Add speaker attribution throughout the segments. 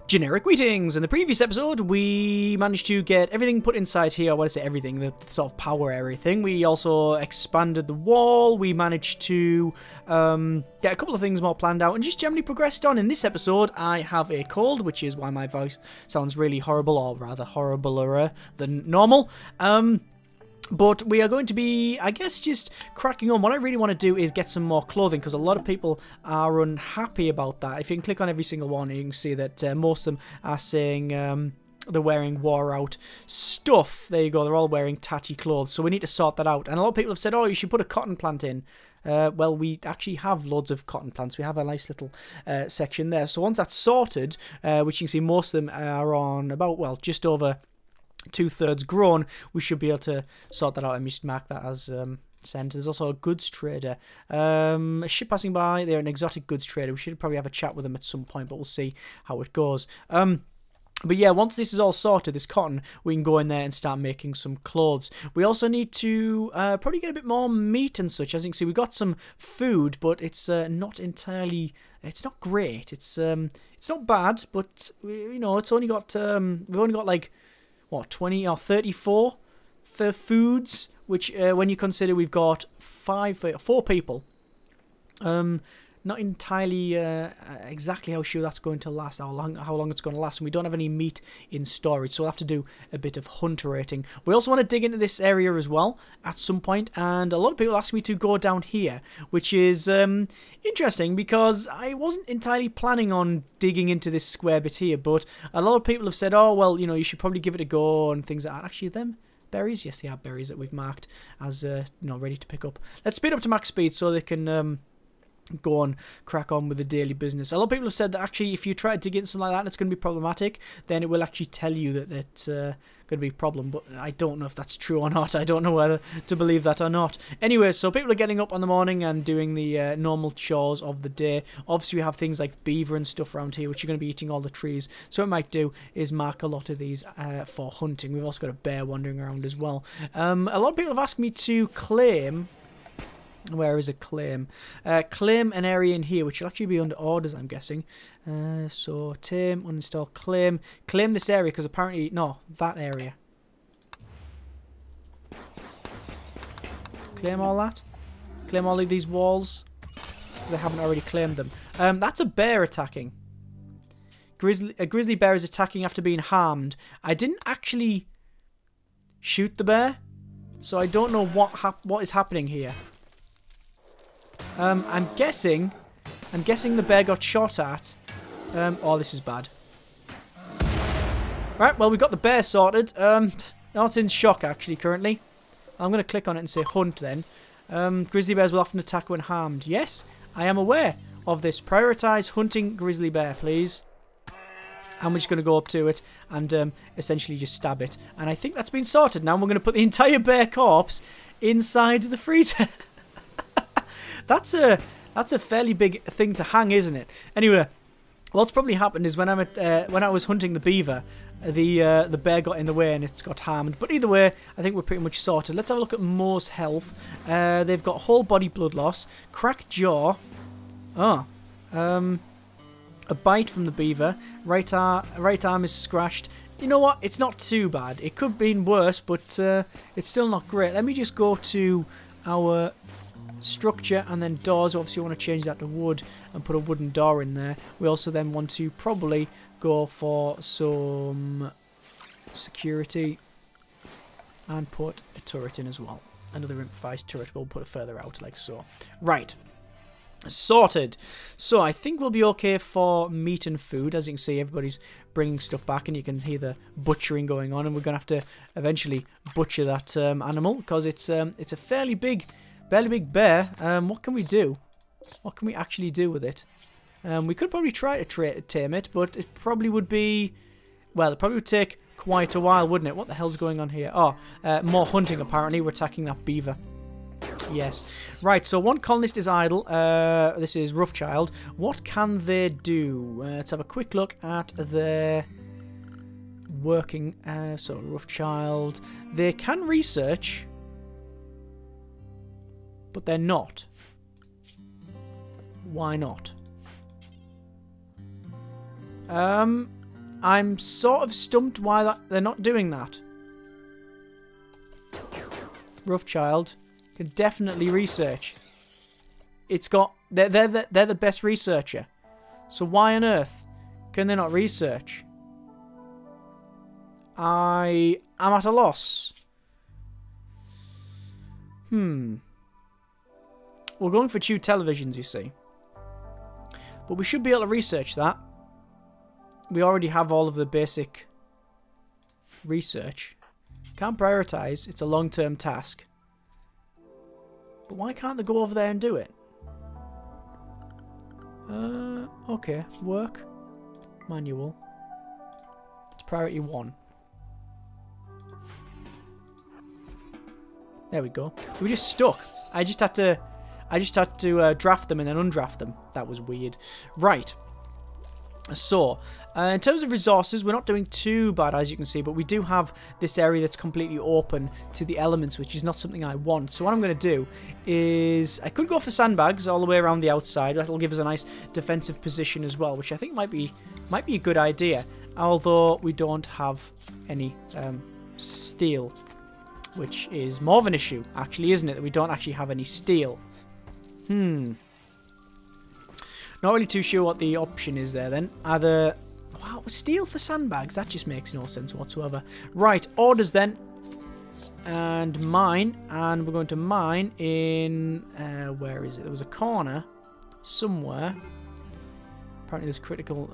Speaker 1: Generic greetings! In the previous episode, we managed to get everything put inside here. I want to say everything, the sort of power area thing. We also expanded the wall. We managed to get a couple of things more planned out and just generally progressed on. In this episode, I have a cold, which is why my voice sounds really horrible, or rather horribler than normal. But we are going to be, I guess, just cracking on. What I really want to do is get some more clothing, because a lot of people are unhappy about that. If you can click on every single one, you can see that most of them are saying they're wearing wore-out stuff. There you go, they're all wearing tatty clothes. So we need to sort that out. And a lot of people have said, oh, you should put a cotton plant in. Well, we actually have loads of cotton plants. We have a nice little section there. So once that's sorted, which you can see most of them are on about, well, just over 2/3 grown, we should be able to sort that out. Let me just mark that as sent. There's also a goods trader. A ship passing by. They're an exotic goods trader. We should probably have a chat with them at some point, but we'll see how it goes. But yeah, once this is all sorted, this cotton, we can go in there and start making some clothes. We also need to probably get a bit more meat and such. As you can see, we got some food, but it's not entirely. It's not great. It's not bad, but you know, it's only got we've only got like, what, 20 or 34 for foods, which when you consider we've got 4 people, not entirely exactly how sure that's going to last, how long it's going to last, and we don't have any meat in storage, so we'll have to do a bit of hunter-rating. We also want to dig into this area as well at some point, and a lot of people ask me to go down here, which is interesting because I wasn't entirely planning on digging into this square bit here, but a lot of people have said, oh, well, you know, you should probably give it a go and things like that. Actually, them berries? Yes, they are berries that we've marked as, you know, ready to pick up. Let's speed up to max speed so they can go on, crack on with the daily business. A lot of people have said that actually if you try to dig in something like that and it's going to be problematic, then it will actually tell you that it's going to be a problem, but I don't know if that's true or not. I don't know whether to believe that or not. Anyway, so people are getting up in the morning and doing the normal chores of the day. Obviously we have things like beaver and stuff around here which are going to be eating all the trees, so what I might do is mark a lot of these for hunting. We've also got a bear wandering around as well. A lot of people have asked me to claim. Where is a claim? Claim an area in here, which will actually be under orders, I'm guessing. So, tame, uninstall, claim. Claim this area, because apparently... No, that area. Claim all that? Claim all of these walls? Because I haven't already claimed them. That's a bear attacking. A grizzly bear is attacking after being harmed. I didn't actually shoot the bear, so I don't know what is happening here. I'm guessing the bear got shot at. Oh, this is bad. Right, well, we got the bear sorted. It's in shock, actually, currently. I'm going to click on it and say hunt, then. Grizzly bears will often attack when harmed. Yes, I am aware of this. Prioritise hunting grizzly bear, please. And we're just going to go up to it and essentially just stab it. And I think that's been sorted now. We're going to put the entire bear corpse inside the freezer. That's a fairly big thing to hang, isn't it? Anyway, what's probably happened is when I was hunting the beaver, the bear got in the way and it's got harmed. But either way, I think we're pretty much sorted. Let's have a look at Mo's health. They've got whole body blood loss, cracked jaw. Oh, a bite from the beaver. Right arm is scratched. You know what? It's not too bad. It could have been worse, but it's still not great. Let me just go to our structure and then doors. Obviously, we want to change that to wood and put a wooden door in there. We also then want to probably go for some security and put a turret in as well. Another improvised turret. We'll put it further out like so. Right. Sorted. So I think we'll be okay for meat and food. As you can see, everybody's bringing stuff back and you can hear the butchering going on, and we're going to have to eventually butcher that animal because it's a fairly big bear. What can we do? What can we actually do with it? We could probably try to tame it, but it probably would be... Well, it probably would take quite a while, wouldn't it? What the hell's going on here? Oh, more hunting apparently. We're attacking that beaver. Yes. Right, so one colonist is idle. This is Roughchild. What can they do? Let's have a quick look at their working... so, Roughchild. They can research... But they're not. Why not? I'm sort of stumped why they're not doing that. Rough Child can definitely research. It's got... They're the best researcher. So why on earth can they not research? I am at a loss. We're going for two televisions, you see. But we should be able to research that. We already have all of the basic research. Can't prioritize. It's a long-term task. But why can't they go over there and do it? Okay. Work. Manual. It's priority 1. There we go. We were just stuck. I just had to draft them and then undraft them. That was weird. Right. So, in terms of resources, we're not doing too bad, as you can see, but we do have this area that's completely open to the elements, which is not something I want. So what I'm going to do is, I could go for sandbags all the way around the outside. That'll give us a nice defensive position as well, which I think might be a good idea. Although we don't have any steel, which is more of an issue, actually, isn't it? That we don't actually have any steel. Not really too sure what the option is there then. Either... Wow, steel for sandbags? That just makes no sense whatsoever. Right, orders then. And mine. And we're going to mine in... where is it? There was a corner somewhere. Apparently there's critical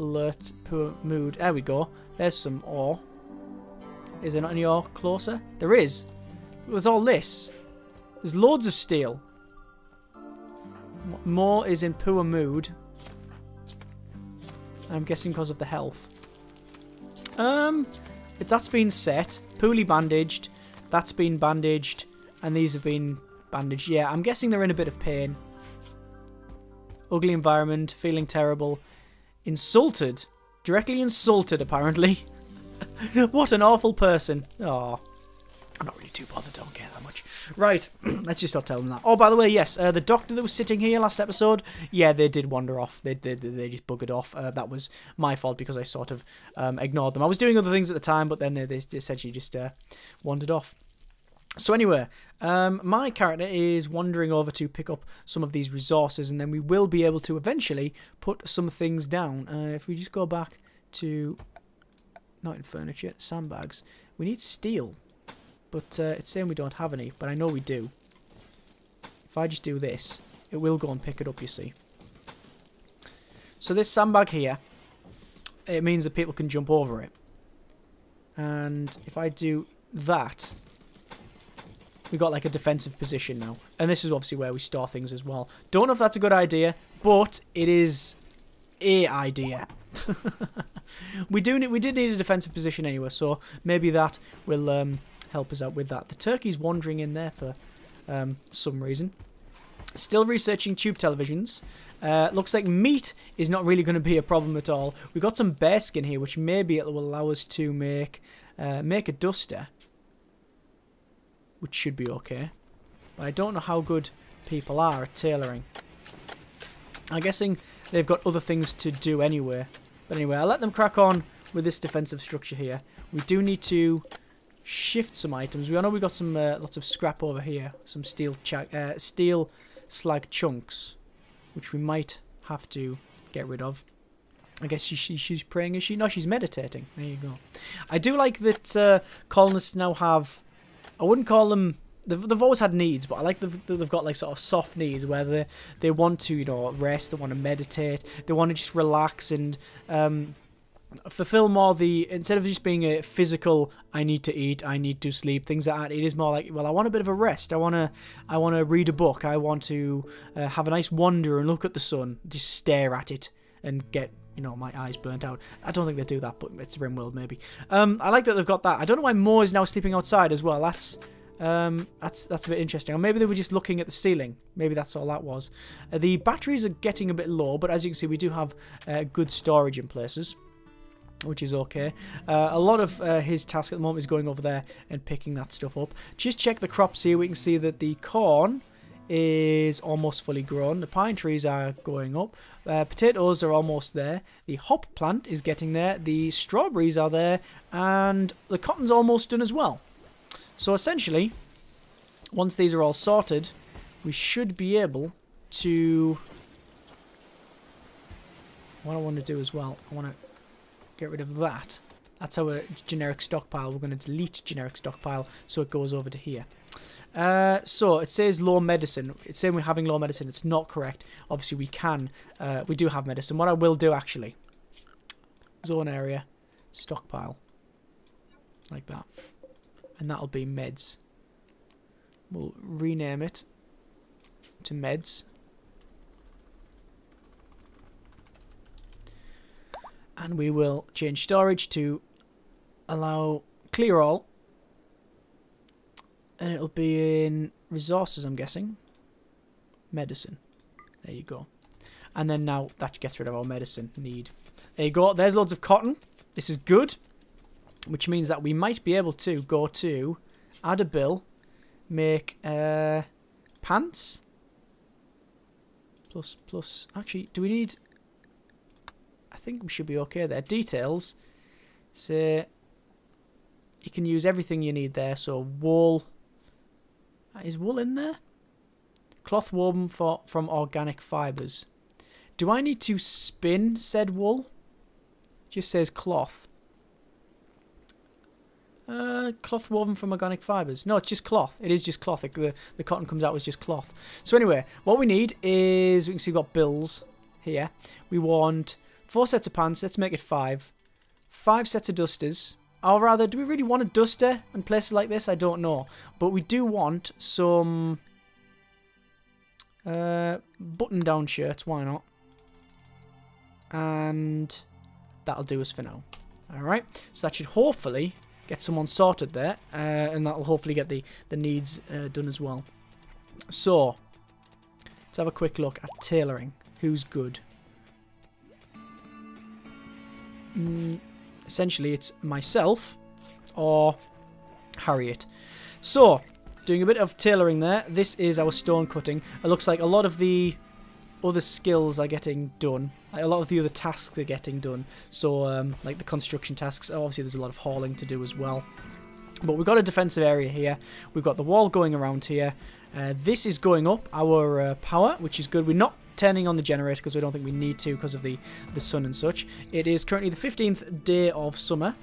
Speaker 1: alert, poor mood. There we go. There's some ore. Is there not any ore closer? There is. There's all this. There's loads of steel. More is in poor mood. I'm guessing because of the health. That's been set. Poorly bandaged. That's been bandaged. And these have been bandaged. Yeah, I'm guessing they're in a bit of pain. Ugly environment. Feeling terrible. Insulted. Directly insulted, apparently. What an awful person. Oh, I'm not really too bothered. Don't care that much. Right, let's just not tell them that. Oh, by the way, yes, the doctor that was sitting here last episode, yeah, they did wander off. They just buggered off. That was my fault because I sort of ignored them. I was doing other things at the time, but then they essentially just wandered off. So anyway, my character is wandering over to pick up some of these resources, and then we will be able to eventually put some things down. If we just go back to... Not in furniture, sandbags. We need steel. But it's saying we don't have any, but I know we do. If I just do this, it will go and pick it up, you see. So this sandbag here, it means that people can jump over it. And if I do that, we got like a defensive position now. And this is obviously where we store things as well. Don't know if that's a good idea, but it is a idea. We did need a defensive position anyway, so maybe that will help us out with that. The turkey's wandering in there for some reason. Still researching tube televisions. Looks like meat is not really going to be a problem at all. We've got some bear skin here, which maybe it will allow us to make a duster, which should be okay. But I don't know how good people are at tailoring. I'm guessing they've got other things to do anyway. But anyway, I'll let them crack on with this defensive structure here. We do need to shift some items. We know we've got some lots of scrap over here. Some steel slag chunks, which we might have to get rid of. I guess she's praying, is she? No, she's meditating. There you go. I do like that colonists now have... I wouldn't call them... They've always had needs, but I like that they've got like sort of soft needs where they want to, you know, rest, they want to meditate, they want to just relax and fulfill more the, instead of just being a physical, I need to eat, I need to sleep, things like that, it is more like, well, I want a bit of a rest, I want to read a book, I want to have a nice wander and look at the sun, just stare at it and get, you know, my eyes burnt out. I don't think they do that, but it's Rimworld maybe. I like that they've got that. I don't know why Mo is now sleeping outside as well. That's a bit interesting. Or maybe they were just looking at the ceiling. Maybe that's all that was. The batteries are getting a bit low, but as you can see, we do have good storage in places, which is okay. A lot of his task at the moment is going over there and picking that stuff up. Just check the crops here. We can see that the corn is almost fully grown. The pine trees are going up. Potatoes are almost there. The hop plant is getting there. The strawberries are there. And the cotton's almost done as well. So essentially, once these are all sorted, we should be able to... What I want to do as well, I want to get rid of that. That's our generic stockpile. We're going to delete generic stockpile so it goes over to here. So it says low medicine. It's saying we're having low medicine. It's not correct. Obviously we do have medicine. What I will do actually, zone area, stockpile, like that. And that'll be meds. We'll rename it to meds. And we will change storage to allow clear all. And it'll be in resources, I'm guessing. Medicine. There you go. And then now that gets rid of our medicine need. There you go. There's loads of cotton. This is good. Which means that we might be able to go to add a bill. Make pants. Plus. Actually, do we need... I think we should be okay there. Details. So you can use everything you need there. So wool. Is wool in there? Cloth woven from organic fibers. Do I need to spin said wool? Just says cloth. Cloth woven from organic fibers. No, it's just cloth. It is just cloth. The cotton comes out as just cloth. So anyway, what we need is, we can see we've got bills here. We want 4 sets of pants. Let's make it 5. 5 sets of dusters. Or rather, do we really want a duster in places like this? I don't know. But we do want some button-down shirts. Why not? And that'll do us for now. Alright. So that should hopefully get someone sorted there. And that'll hopefully get the needs done as well. So, let's have a quick look at tailoring. Who's good? Essentially, it's myself or Harriet. So, doing a bit of tailoring there. This is our stone cutting. It looks like a lot of the other skills are getting done. Like a lot of the other tasks are getting done. So, like the construction tasks. Obviously, there's a lot of hauling to do as well. But we've got a defensive area here. We've got the wall going around here. This is going up our power, which is good. We're not turning on the generator because we don't think we need to because of the sun and such. It is currently the 15th day of summer,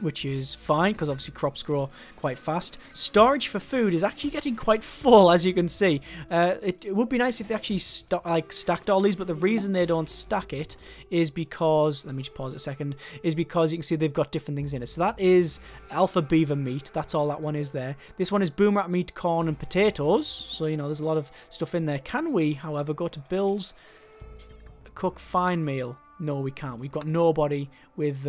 Speaker 1: which is fine because obviously crops grow quite fast. Storage for food is actually getting quite full, as you can see. It would be nice if they actually stacked all these, but the reason they don't stack it is because, let me just pause it a second, is because you can see they've got different things in it. So that is alpha beaver meat. That's all that one is there. This one is boom rat meat, corn, and potatoes. So, you know, there's a lot of stuff in there. Can we, however, go to Bill's, cook fine meal? No, we can't. We've got nobody with...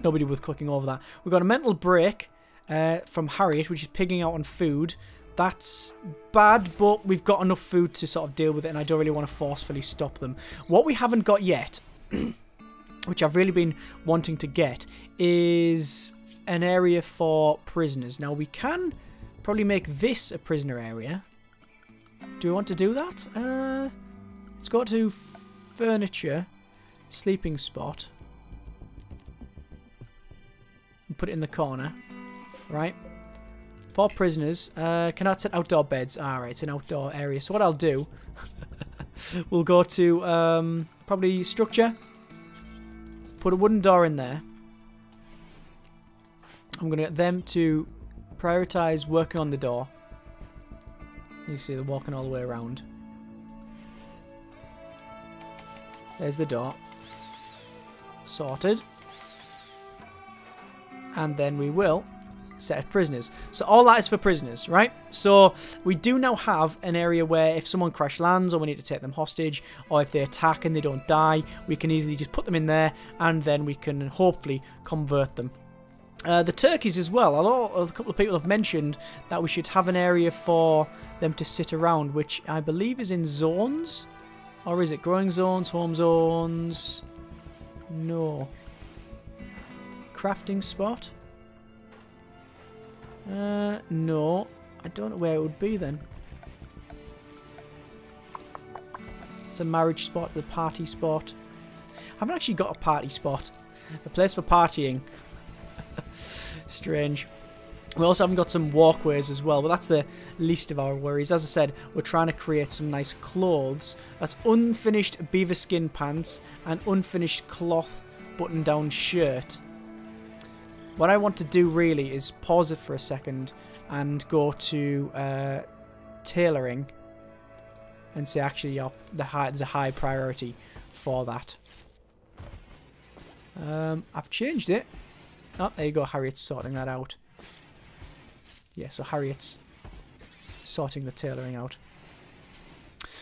Speaker 1: Nobody with cooking over that. We've got a mental break from Harriet, which is pigging out on food. That's bad, but we've got enough food to sort of deal with it, and I don't really want to forcefully stop them. What we haven't got yet, which I've really been wanting to get, is an area for prisoners. Now, we can probably make this a prisoner area. Do we want to do that? Let's go to furniture, sleeping spot. And put it in the corner, right? For prisoners, cannot set outdoor beds. Alright, it's an outdoor area. So what I'll do, we'll go to probably structure, put a wooden door in there. I'm going to get them to prioritize working on the door. You see they're walking all the way around. There's the door. Sorted. And then we will set it prisoners. So all that is for prisoners, right? So we do now have an area where if someone crash lands or we need to take them hostage, or if they attack and they don't die, we can easily just put them in there and then we can hopefully convert them. The turkeys as well. A couple of people have mentioned that we should have an area for them to sit around, which I believe is in zones. Or is it growing zones, home zones? No. Crafting spot? No. I don't know where it would be then. It's a marriage spot, the party spot. I haven't actually got a party spot. A place for partying. Strange. We also haven't got some walkways as well, but that's the least of our worries. As I said, we're trying to create some nice clothes. That's unfinished beaver skin pants and unfinished cloth button-down shirt. What I want to do really is pause it for a second and go to tailoring and say actually there's a high priority for that. I've changed it. Oh, there you go. Harriet's sorting that out. Yeah, so Harriet's sorting the tailoring out.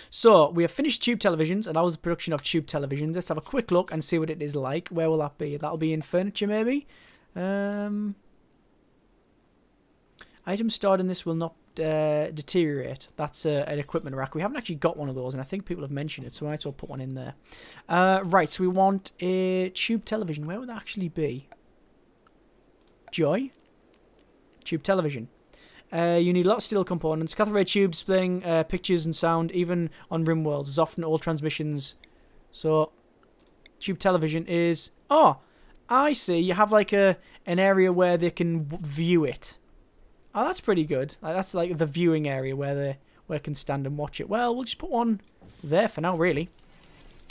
Speaker 1: So, we have finished tube televisions, and that was the production of tube televisions. Let's have a quick look and see what it is like. Where will that be? That'll be in furniture, maybe? Items stored in this will not deteriorate. That's an equipment rack. We haven't actually got one of those, and I think people have mentioned it, so I might as well put one in there. Right, so we want a tube television. Where would that actually be? Joy? Tube television. You need a lot of steel components. Cathode ray tube displaying pictures and sound, even on Rimworld. There's often old transmissions. So, tube television is... Oh, I see. You have like an area where they can view it. Oh, that's pretty good. That's like the viewing area where they can stand and watch it. Well, we'll just put one there for now, really.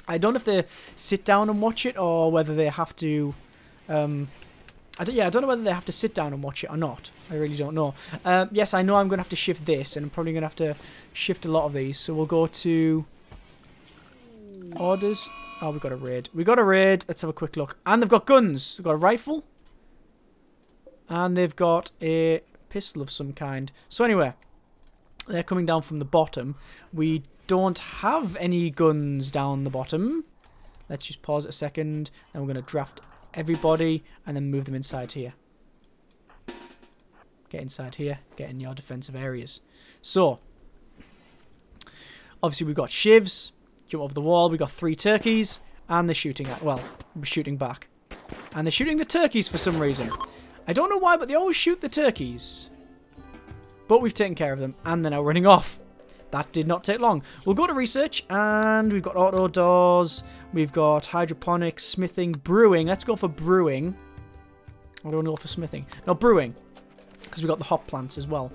Speaker 1: I don't know if they sit down and watch it or whether they have to... I don't know whether they have to sit down and watch it or not. I really don't know. Yes, I know I'm going to have to shift this, and I'm probably going to have to shift a lot of these. So we'll go to orders. Oh, we got a raid. We got a raid. Let's have a quick look. And they've got guns. They've got a rifle. And they've got a pistol of some kind. So anyway, they're coming down from the bottom. We don't have any guns down the bottom. Let's just pause it a second. Then we're going to draft everybody and then move them inside here. Get inside here. Get in your defensive areas. So, obviously we've got shivs. Jump over the wall. We've got 3 turkeys. And they're shooting at... Well, we're shooting back. And they're shooting the turkeys for some reason. I don't know why, but they always shoot the turkeys. But we've taken care of them. And they're now running off. That did not take long. We'll go to research, and we've got auto doors, we've got hydroponics, smithing, brewing. Let's go for brewing. I don't know for smithing. No, brewing, because we've got the hop plants as well.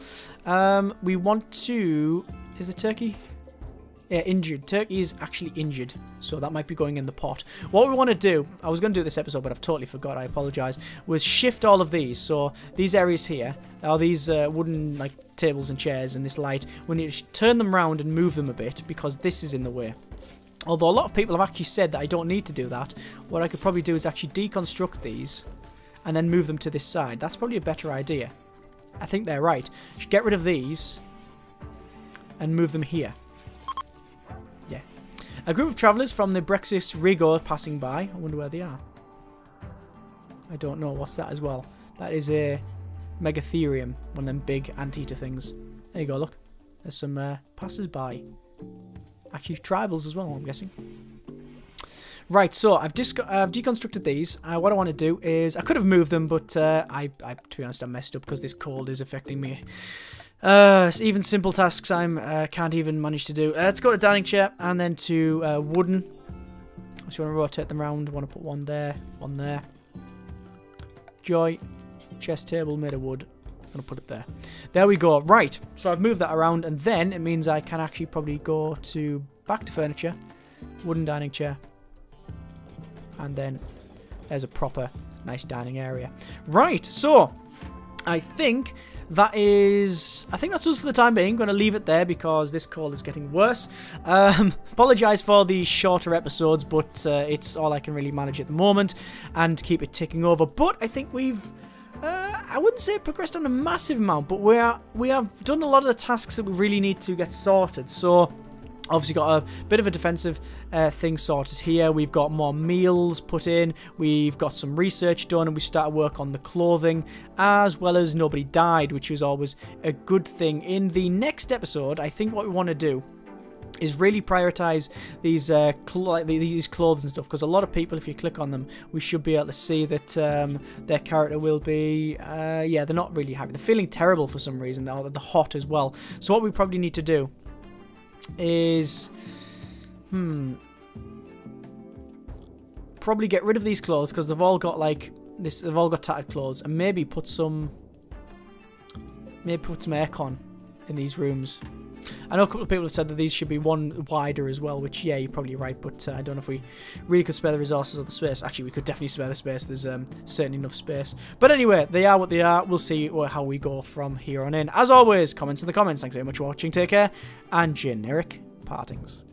Speaker 1: We want to... Is the turkey? Yeah, injured. Turkey is actually injured, so that might be going in the pot. What we want to do, I was going to do this episode, but I've totally forgot, I apologise, was shift all of these. So these areas here, are these wooden like tables and chairs and this light, we need to turn them round and move them a bit, because this is in the way. Although a lot of people have actually said that I don't need to do that. What I could probably do is actually deconstruct these and then move them to this side. That's probably a better idea. I think they're right. Get rid of these and move them here. A group of travellers from the Brexis Rigo passing by. I wonder where they are. I don't know. What's that as well? That is a Megatherium. One of them big anteater things. There you go, look. There's some passers-by. Actually, tribals as well, I'm guessing. Right, so I've deconstructed these. What I want to do is... I could have moved them, but to be honest, I messed up because this cold is affecting me. Even simple tasks I can't even manage to do. Let's go to dining chair and then to wooden. So you want to rotate them around. I want to put one there, one there. Joy, chest table made of wood. I'm going to put it there. There we go. Right, so I've moved that around, and then it means I can actually probably go to back to furniture, wooden dining chair, and then there's a proper nice dining area. Right, so I think that's us for the time being. I'm going to leave it there because this call is getting worse. Apologise for the shorter episodes, but it's all I can really manage at the moment and keep it ticking over. But I think we've, I wouldn't say progressed on a massive amount, but we have done a lot of the tasks that we really need to get sorted. So obviously got a bit of a defensive thing sorted here. We've got more meals put in. We've got some research done, and we started work on the clothing, as well as nobody died, which was always a good thing. In the next episode, I think what we want to do is really prioritize these these clothes and stuff, because a lot of people, if you click on them, we should be able to see that their character will be yeah, they're not really happy, they're feeling terrible for some reason, they're hot as well. So what we probably need to do is probably get rid of these clothes, because they've all got like this, they've all got tattered clothes, and maybe put some aircon in these rooms. I know a couple of people have said that these should be one wider as well, which, yeah, you're probably right, but I don't know if we really could spare the resources or the space. Actually, we could definitely spare the space. There's certainly enough space. But anyway, they are what they are. We'll see how we go from here on in. As always, comments in the comments. Thanks very much for watching. Take care, and generic partings.